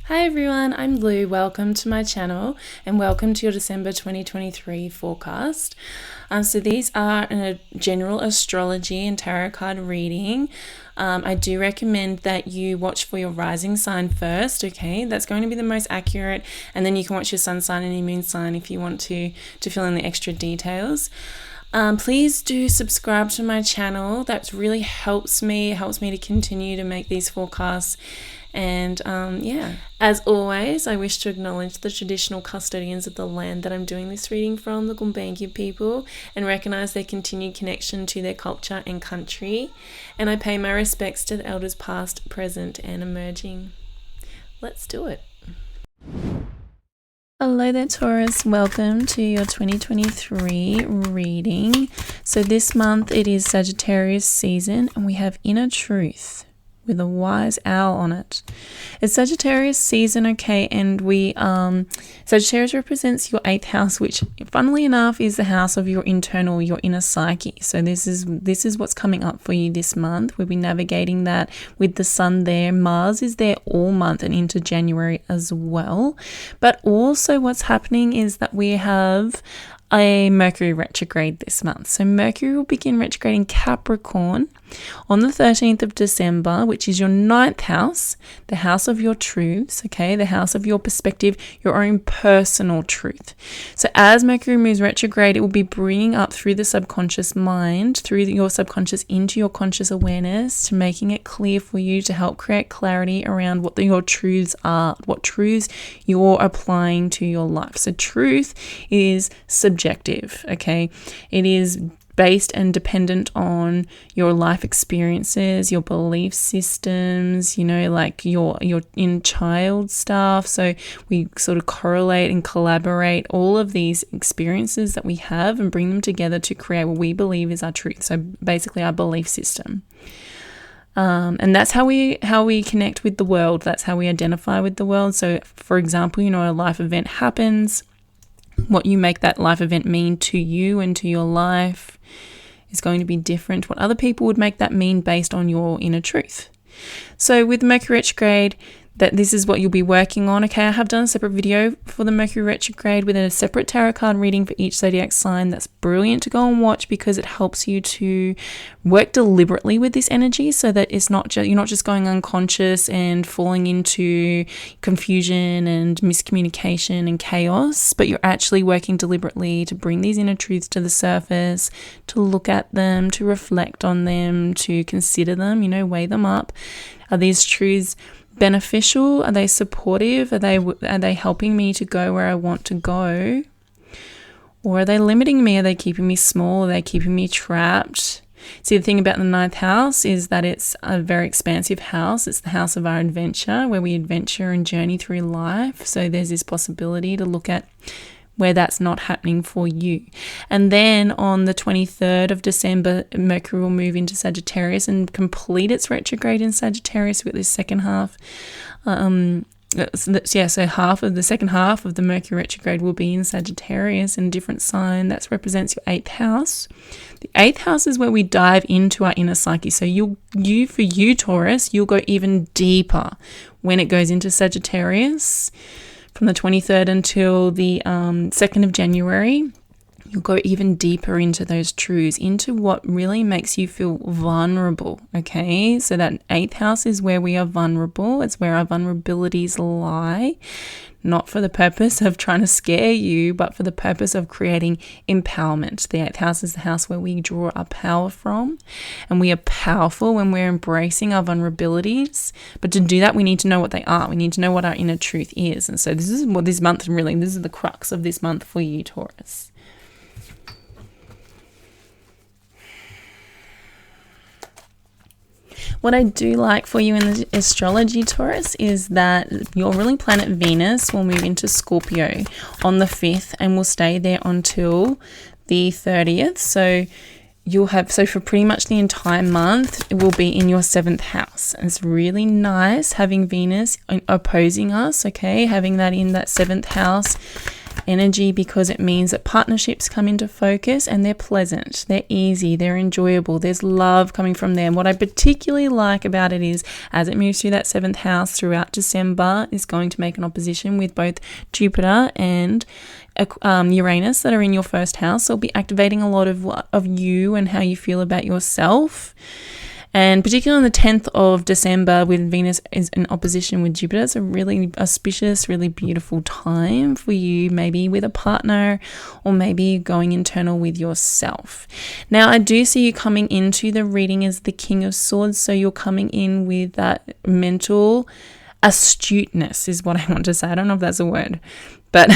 Hi everyone, I'm Lou. Welcome to my channel and welcome to your December 2023 forecast. So these are a general astrology and tarot card reading. I do recommend that you watch for your rising sign first, okay? That's going to be the most accurate, and then you can watch your sun sign and your moon sign if you want to fill in the extra details. Please do subscribe to my channel. That really helps me to continue to make these forecasts. And as always, I wish to acknowledge the traditional custodians of the land that I'm doing this reading from, the Gumbaynggirr people, and recognize their continued connection to their culture and country. And I pay my respects to the elders past, present, and emerging. Let's do it. Hello there, Taurus. Welcome to your 2023 reading. So this month it is Sagittarius season, and we have Inner Truth with a wise owl on it. It's Sagittarius season, okay, and Sagittarius represents your 8th house, which funnily enough is the house of your internal, your inner psyche. So this is what's coming up for you this month. We'll be navigating that with the sun there. Mars is there all month and into January as well. But also what's happening is that we have a Mercury retrograde this month. So Mercury will begin retrograde in Capricorn on the 13th of December, which is your 9th house, the house of your truths, okay, the house of your perspective, your own personal truth. So as Mercury moves retrograde, it will be bringing up through the subconscious mind, through your subconscious into your conscious awareness, to making it clear for you to help create clarity around what your truths are, what truths you're applying to your life. So truth is subjective, okay? It is based and dependent on your life experiences, your belief systems, like your in child stuff. So we sort of correlate and collaborate all of these experiences that we have and bring them together to create what we believe is our truth. So basically our belief system. And that's how we connect with the world. That's how we identify with the world. So for example, a life event happens. What you make that life event mean to you and to your life is going to be different. What other people would make that mean based on your inner truth. So with Mercury retrograde, that this is what you'll be working on. Okay, I have done a separate video for the Mercury retrograde with a separate tarot card reading for each zodiac sign. That's brilliant to go and watch because it helps you to work deliberately with this energy, so that it's not you're not just going unconscious and falling into confusion and miscommunication and chaos, but you're actually working deliberately to bring these inner truths to the surface, to look at them, to reflect on them, to consider them, weigh them up. Are these truths beneficial? Are they supportive? Are they helping me to go where I want to go? Or are they limiting me? Are they keeping me small? Are they keeping me trapped? See, the thing about the 9th house is that it's a very expansive house. It's the house of our adventure, where we adventure and journey through life. So there's this possibility to look at where that's not happening for you. And then on the 23rd of December, Mercury will move into Sagittarius and complete its retrograde in Sagittarius with this second half. So the second half of the Mercury retrograde will be in Sagittarius, in a different sign. That represents your 8th house. The 8th house is where we dive into our inner psyche. So for you, Taurus, you'll go even deeper when it goes into Sagittarius. From the 23rd until the 2nd of January, you'll go even deeper into those truths, into what really makes you feel vulnerable, okay? So that 8th house is where we are vulnerable. It's where our vulnerabilities lie, not for the purpose of trying to scare you, but for the purpose of creating empowerment. The 8th house is the house where we draw our power from, and we are powerful when we're embracing our vulnerabilities. But to do that, we need to know what they are. We need to know what our inner truth is. And so this is what this month really, this is the crux of this month for you, Taurus. What I do like for you in the astrology, Taurus, is that your ruling planet Venus will move into Scorpio on the 5th and will stay there until the 30th. So for pretty much the entire month, it will be in your 7th house. And it's really nice having Venus opposing us, okay? Having that in that 7th house energy because it means that partnerships come into focus and they're pleasant, they're easy, they're enjoyable, there's love coming from them. What I particularly like about it is as it moves through that 7th house throughout December, is going to make an opposition with both Jupiter and Uranus that are in your 1st house. So it'll be activating a lot of you and how you feel about yourself. And particularly on the 10th of December, when Venus is in opposition with Jupiter, it's a really auspicious, really beautiful time for you, maybe with a partner or maybe going internal with yourself. Now, I do see you coming into the reading as the King of Swords, so you're coming in with that mental astuteness is what I want to say. I don't know if that's a word, but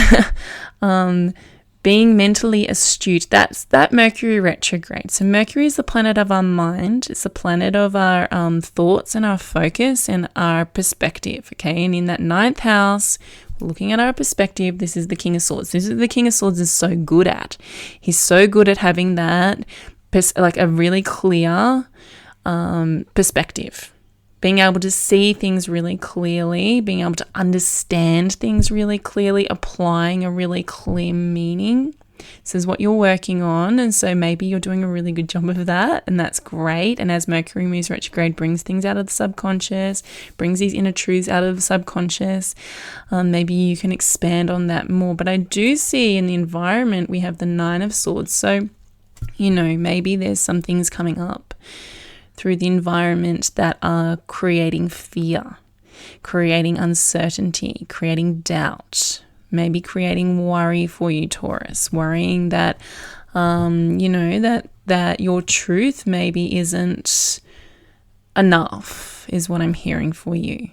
being mentally astute, that's that Mercury retrograde. So Mercury is the planet of our mind. It's the planet of our thoughts and our focus and our perspective, okay? And in that 9th house, looking at our perspective, this is the King of Swords. This is the King of Swords is so good at. He's so good at having that, like a really clear perspective. Being able to see things really clearly, being able to understand things really clearly, applying a really clear meaning. This is what you're working on, and so maybe you're doing a really good job of that, and that's great. And as Mercury moves retrograde, brings things out of the subconscious, brings these inner truths out of the subconscious, maybe you can expand on that more. But I do see in the environment we have the 9 of Swords, so maybe there's some things coming up through the environment that are creating fear, creating uncertainty, creating doubt, maybe creating worry for you, Taurus, worrying that, that your truth maybe isn't enough is what I'm hearing for you.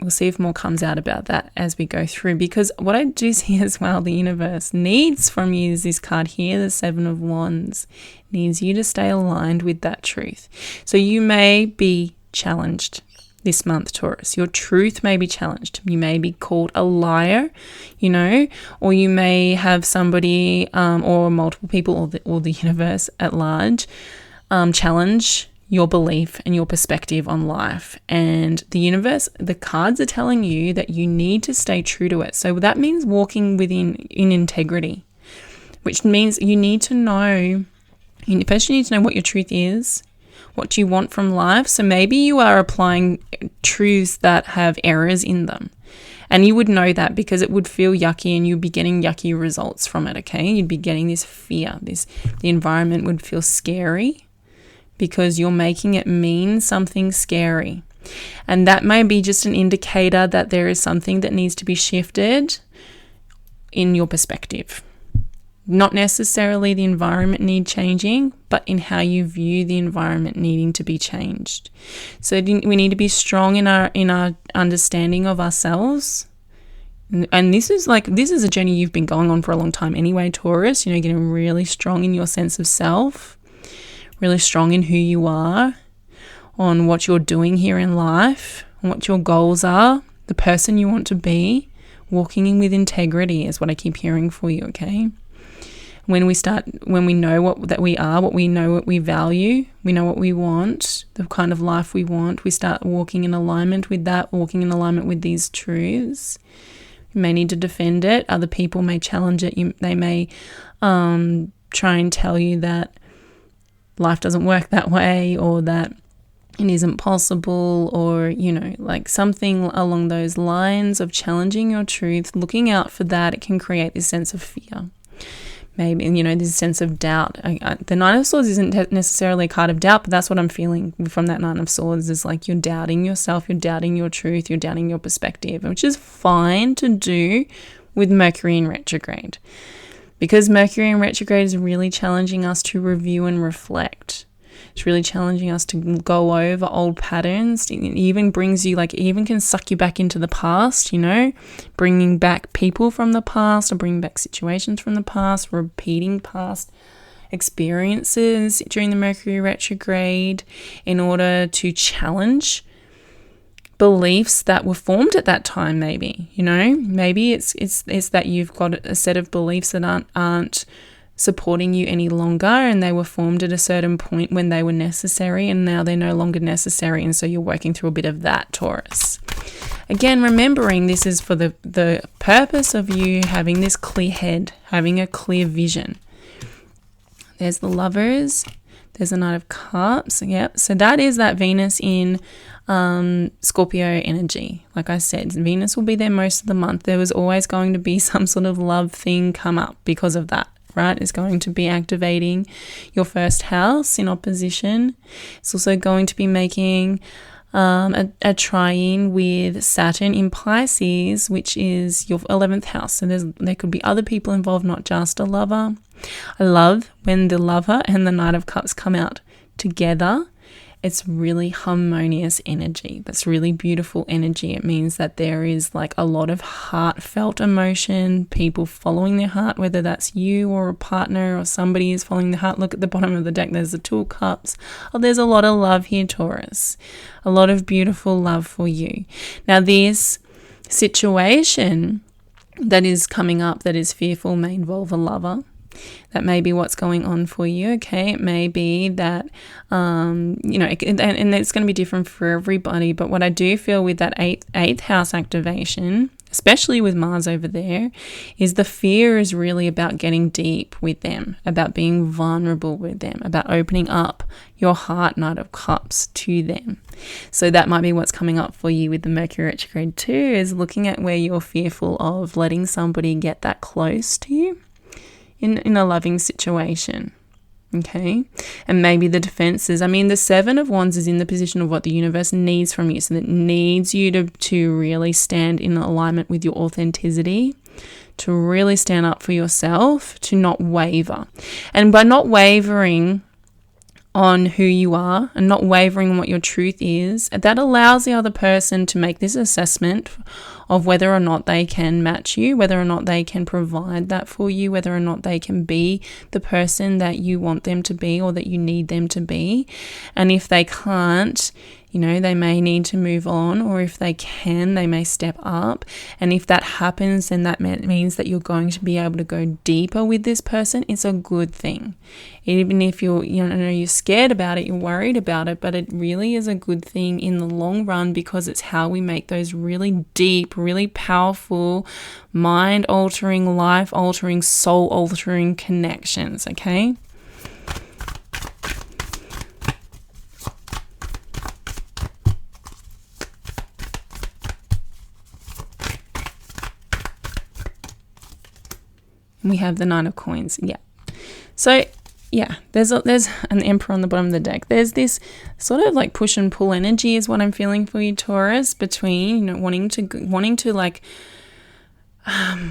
We'll see if more comes out about that as we go through, because what I do see as well, the universe needs from you is this card here, the 7 of Wands, needs you to stay aligned with that truth. So you may be challenged this month, Taurus. Your truth may be challenged. You may be called a liar, or you may have somebody or multiple people or the universe at large challenge your belief and your perspective on life. And the universe, the cards are telling you that you need to stay true to it. So that means walking in integrity, which means you need to know, first you need to know what your truth is, what you want from life. So maybe you are applying truths that have errors in them. And you would know that because it would feel yucky and you'd be getting yucky results from it, okay? You'd be getting this fear, the environment would feel scary, because you're making it mean something scary. And that may be just an indicator that there is something that needs to be shifted in your perspective. Not necessarily the environment need changing, but in how you view the environment needing to be changed. So we need to be strong in our understanding of ourselves. And this is a journey you've been going on for a long time anyway, Taurus, getting really strong in your sense of self, really strong in who you are, on what you're doing here in life, on what your goals are, the person you want to be, walking in with integrity is what I keep hearing for you, okay? When we know that we are, what we know, what we value, we know what we want, the kind of life we want, we start walking in alignment with that, walking in alignment with these truths. You may need to defend it. Other people may challenge it. They may try and tell you that life doesn't work that way, or that it isn't possible, or, something along those lines of challenging your truth, looking out for that. It can create this sense of fear. Maybe, this sense of doubt. The 9 of Swords isn't necessarily a card of doubt, but that's what I'm feeling from that 9 of Swords is like you're doubting yourself, you're doubting your truth, you're doubting your perspective, which is fine to do with Mercury in retrograde. Because Mercury in retrograde is really challenging us to review and reflect. It's really challenging us to go over old patterns. It even brings you, even can suck you back into the past, bringing back people from the past or bringing back situations from the past, repeating past experiences during the Mercury retrograde in order to challenge beliefs that were formed at that time. Maybe it's that you've got a set of beliefs that aren't supporting you any longer, and they were formed at a certain point when they were necessary, and now they're no longer necessary, and so you're working through a bit of that, Taurus. Again, remembering this is for the purpose of you having this clear head, having a clear vision. There's the Lovers. There's the Knight of Cups. Yep. So that is that Venus in Scorpio energy. Like I said, Venus will be there most of the month. There was always going to be some sort of love thing come up because of that, right? It's going to be activating your first house in opposition. It's also going to be making a trine with Saturn in Pisces, which is your 11th house. So there could be other people involved, not just a lover. I love when the Lover and the Knight of Cups come out together. It's really harmonious energy. That's really beautiful energy. It means that there is like a lot of heartfelt emotion, people following their heart, whether that's you or a partner or somebody is following their heart. Look at the bottom of the deck. There's the Two of Cups. Oh, there's a lot of love here, Taurus. A lot of beautiful love for you. Now, this situation that is coming up that is fearful may involve a lover. That may be what's going on for you, okay? It may be that, and it's going to be different for everybody. But what I do feel with that eighth house activation, especially with Mars over there, is the fear is really about getting deep with them, about being vulnerable with them, about opening up your heart, Knight of Cups, to them. So that might be what's coming up for you with the Mercury retrograde too, is looking at where you're fearful of letting somebody get that close to you in a loving situation, okay? And maybe the defenses. I mean, the Seven of Wands is in the position of what the universe needs from you. So it needs you to really stand in alignment with your authenticity, to really stand up for yourself, to not waver. And by not wavering on who you are and not wavering on what your truth is, that allows the other person to make this assessment of whether or not they can match you, whether or not they can provide that for you, whether or not they can be the person that you want them to be or that you need them to be. And if they can't, they may need to move on, or if they can, they may step up. And if that happens, then that means that you're going to be able to go deeper with this person. It's a good thing. Even if you're scared about it, you're worried about it, but it really is a good thing in the long run, because it's how we make those really deep, really powerful, mind-altering, life-altering, soul-altering connections, okay? We have the Nine of Coins. Yeah. So, yeah, there's an Emperor on the bottom of the deck. There's this sort of like push and pull energy is what I'm feeling for you, Taurus, between, wanting to like,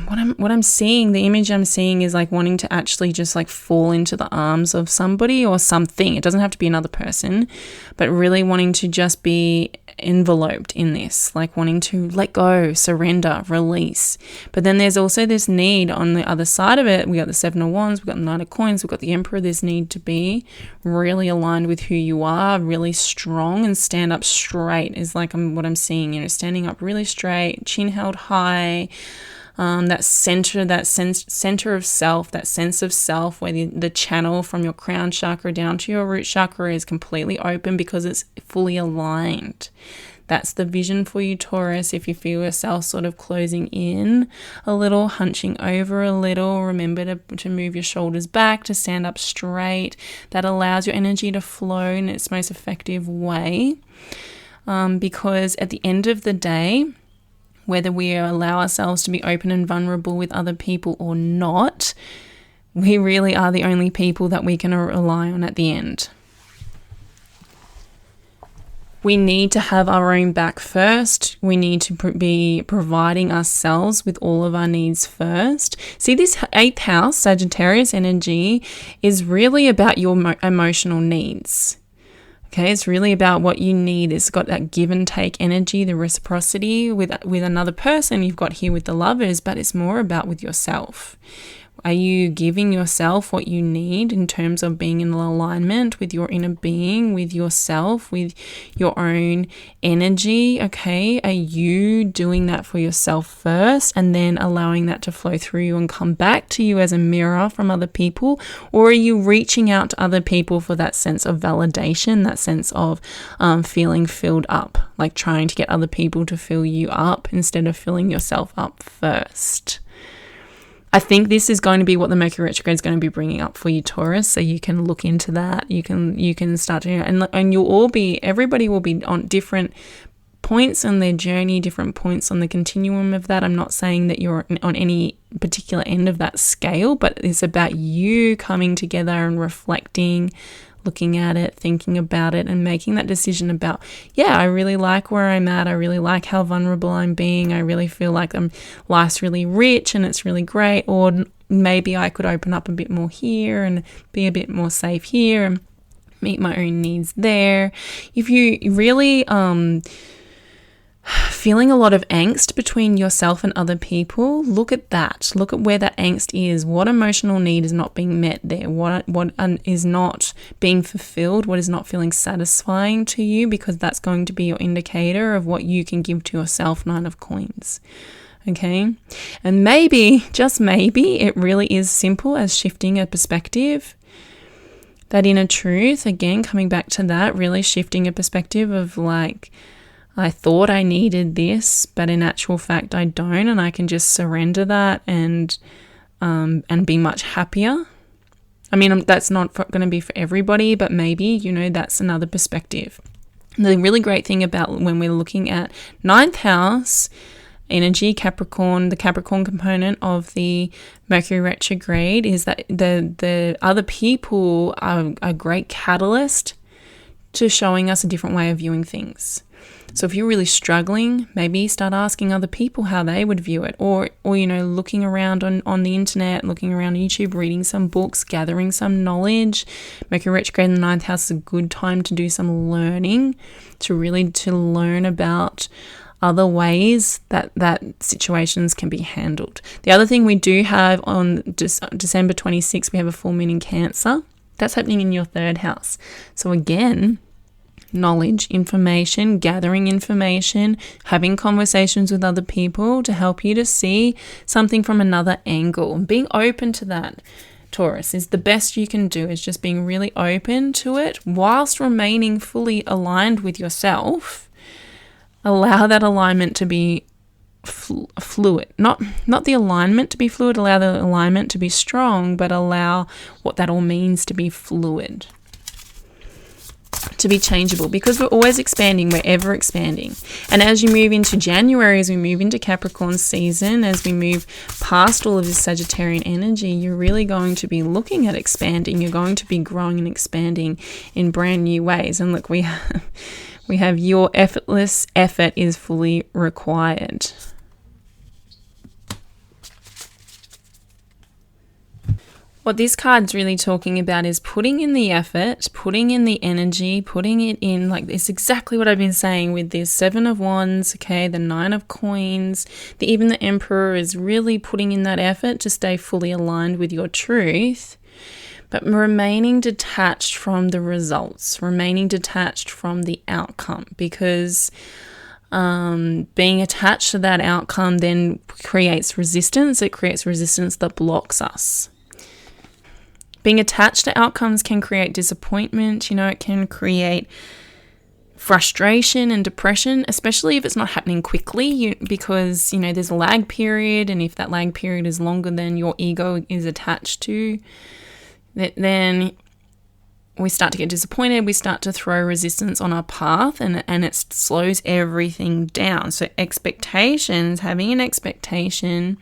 what I'm seeing, the image I'm seeing is like wanting to actually just like fall into the arms of somebody or something. It doesn't have to be another person, but really wanting to just be enveloped in this, like wanting to let go, surrender, release. But then there's also this need on the other side of it. We got the Seven of Wands, we got the Knight of Coins, we've got the Emperor. This need to be really aligned with who you are, really strong, and stand up straight is like what I'm seeing, standing up really straight, chin held high. That center of self, that sense of self, where the channel from your crown chakra down to your root chakra is completely open because it's fully aligned. That's the vision for you, Taurus. If you feel yourself sort of closing in a little, hunching over a little, remember to move your shoulders back, to stand up straight. That allows your energy to flow in its most effective way, because at the end of the day, whether we allow ourselves to be open and vulnerable with other people or not, we really are the only people that we can rely on at the end. We need to have our own back first. We need to be providing ourselves with all of our needs first. See, this 8th house, Sagittarius energy, is really about your emotional needs. Okay, it's really about what you need. It's got that give and take energy, the reciprocity with another person. You've got here with the Lovers, but it's more about with yourself. Are you giving yourself what you need in terms of being in alignment with your inner being, with yourself, with your own energy? Okay, are you doing that for yourself first and then allowing that to flow through you and come back to you as a mirror from other people? Or are you reaching out to other people for that sense of validation, that sense of feeling filled up, like trying to get other people to fill you up instead of filling yourself up first? I think this is going to be what the Mercury retrograde is going to be bringing up for you, Taurus. So you can look into that. You can start to, and everybody will be on different points on their journey, different points on the continuum of that. I'm not saying that you're on any particular end of that scale, but it's about you coming together and reflecting, looking at it, thinking about it, and making that decision about, I really like where I'm at. I really like how vulnerable I'm being. I really feel like life's really rich and it's really great. Or maybe I could open up a bit more here and be a bit more safe here and meet my own needs there. If you really feeling a lot of angst between yourself and other people, look at that. Look at where that angst is. What emotional need is not being met there? What is not being fulfilled? What is not feeling satisfying to you? Because that's going to be your indicator of what you can give to yourself, 9 of coins. Okay? And maybe, just maybe, it really is simple as shifting a perspective. That inner truth, again, coming back to that, really shifting a perspective of like, I thought I needed this, but in actual fact I don't, and I can just surrender that and be much happier. I mean, that's not going to be for everybody, but maybe, that's another perspective. The really great thing about when we're looking at 9th house energy, Capricorn, the Capricorn component of the Mercury retrograde is that the other people are a great catalyst to showing us a different way of viewing things. So if you're really struggling, maybe start asking other people how they would view it, or looking around on the internet, looking around YouTube, reading some books, gathering some knowledge. Mercury retrograde in the 9th house is a good time to do some learning, to learn about other ways that situations can be handled. The other thing we do have on December 26th, we have a full moon in Cancer. That's happening in your 3rd house. So again, knowledge, information, gathering information, having conversations with other people to help you to see something from another angle. And being open to that, Taurus, is the best you can do, is just being really open to it whilst remaining fully aligned with yourself. Allow that alignment to be fluid. Not the alignment to be fluid, allow the alignment to be strong, but allow what that all means to be fluid. To be changeable, because we're always expanding, we're ever expanding. And as you move into January, as we move into Capricorn season, as we move past all of this Sagittarian energy, you're really going to be looking at expanding. You're going to be growing and expanding in brand new ways. And look, we have your effortless effort is fully required. What this card's really talking about is putting in the effort, putting in the energy, putting it in, like, it's exactly what I've been saying with this 7 of Wands, okay, the 9 of Coins, even the Emperor is really putting in that effort to stay fully aligned with your truth, but remaining detached from the results, remaining detached from the outcome, because being attached to that outcome then creates resistance. It creates resistance that blocks us. Being attached to outcomes can create disappointment, it can create frustration and depression, especially if it's not happening quickly, because, there's a lag period, and if that lag period is longer than your ego is attached to, then we start to get disappointed, we start to throw resistance on our path, and it slows everything down. So expectations, having an expectation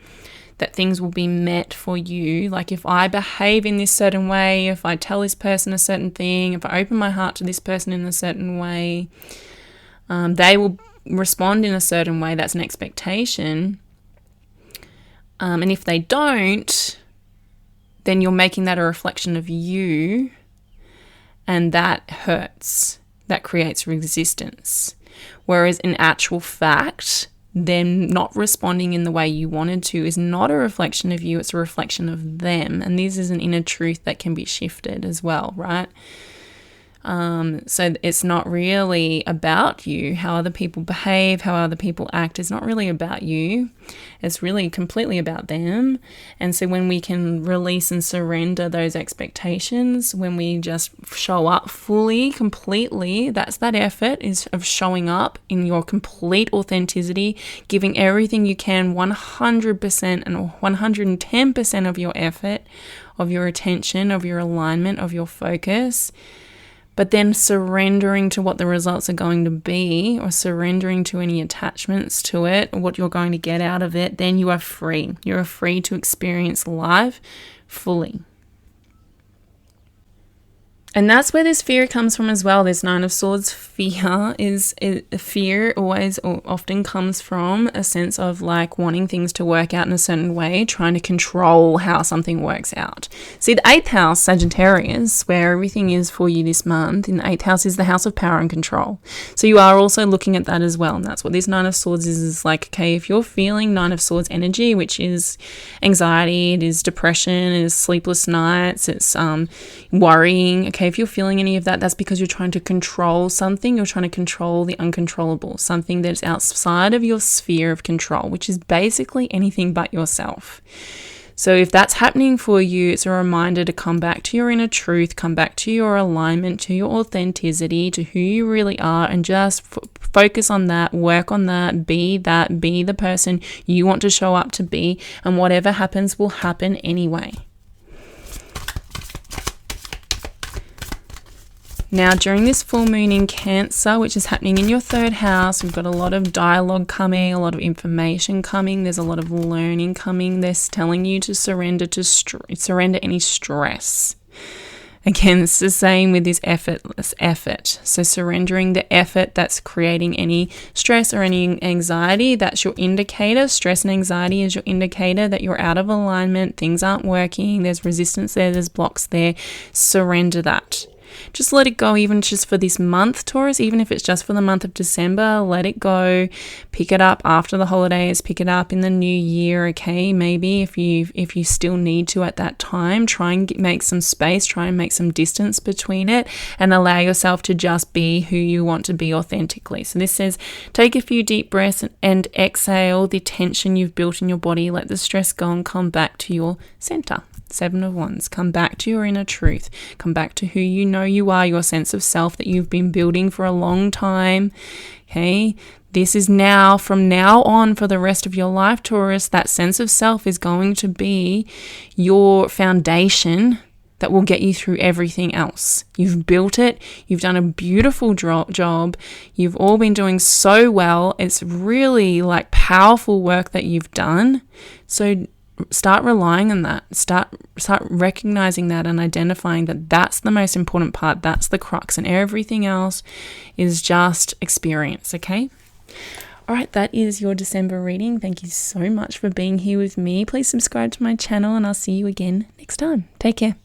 that things will be met for you. Like, if I behave in this certain way, if I tell this person a certain thing, if I open my heart to this person in a certain way, they will respond in a certain way. That's an expectation. And if they don't, then you're making that a reflection of you, and that hurts. That creates resistance. Whereas in actual fact, them not responding in the way you wanted to is not a reflection of you, it's a reflection of them. And this is an inner truth that can be shifted as well, right? So it's not really about you. How other people behave, how other people act is not really about you. It's really completely about them. And so when we can release and surrender those expectations, when we just show up fully, completely, that's that effort is of showing up in your complete authenticity, giving everything you can 100% and 110% of your effort, of your attention, of your alignment, of your focus. But then surrendering to what the results are going to be, or surrendering to any attachments to it, or what you're going to get out of it, then you are free. You're free to experience life fully. And that's where this fear comes from as well. This Nine of Swords fear always or often comes from a sense of like wanting things to work out in a certain way, trying to control how something works out. See, the 8th house, Sagittarius, where everything is for you this month, in the 8th house is the house of power and control. So you are also looking at that as well. And that's what this Nine of Swords is like, okay, if you're feeling Nine of Swords energy, which is anxiety, it is depression, it is sleepless nights, it's worrying, okay, if you're feeling any of that, that's because you're trying to control something. You're trying to control the uncontrollable, something that's outside of your sphere of control, which is basically anything but yourself. So if that's happening for you, it's a reminder to come back to your inner truth, come back to your alignment, to your authenticity, to who you really are, and just focus on that, work on that, be the person you want to show up to be, and whatever happens will happen anyway. Now, during this full moon in Cancer, which is happening in your 3rd house, we've got a lot of dialogue coming, a lot of information coming. There's a lot of learning coming. They're telling you to surrender any stress. Again, it's the same with this effortless effort. So surrendering the effort that's creating any stress or any anxiety, that's your indicator. Stress and anxiety is your indicator that you're out of alignment, things aren't working, there's resistance there, there's blocks there. Surrender that. Just let it go, even just for this month, Taurus, even if it's just for the month of December, let it go. Pick it up after the holidays, pick it up in the new year, okay? Maybe if you still need to at that time, try and make some space, try and make some distance between it, and allow yourself to just be who you want to be authentically. So this says, take a few deep breaths and exhale the tension you've built in your body. Let the stress go and come back to your center. 7 of Wands. Come back to your inner truth. Come back to who you know you are, your sense of self that you've been building for a long time. Okay? This is now, from now on for the rest of your life, Taurus, that sense of self is going to be your foundation that will get you through everything else. You've built it. You've done a beautiful job. You've all been doing so well. It's really like powerful work that you've done. So start relying on that. Start recognizing that and identifying that that's the most important part. That's the crux, and everything else is just experience, okay? All right, that is your December reading. Thank you so much for being here with me. Please subscribe to my channel, and I'll see you again next time. Take care.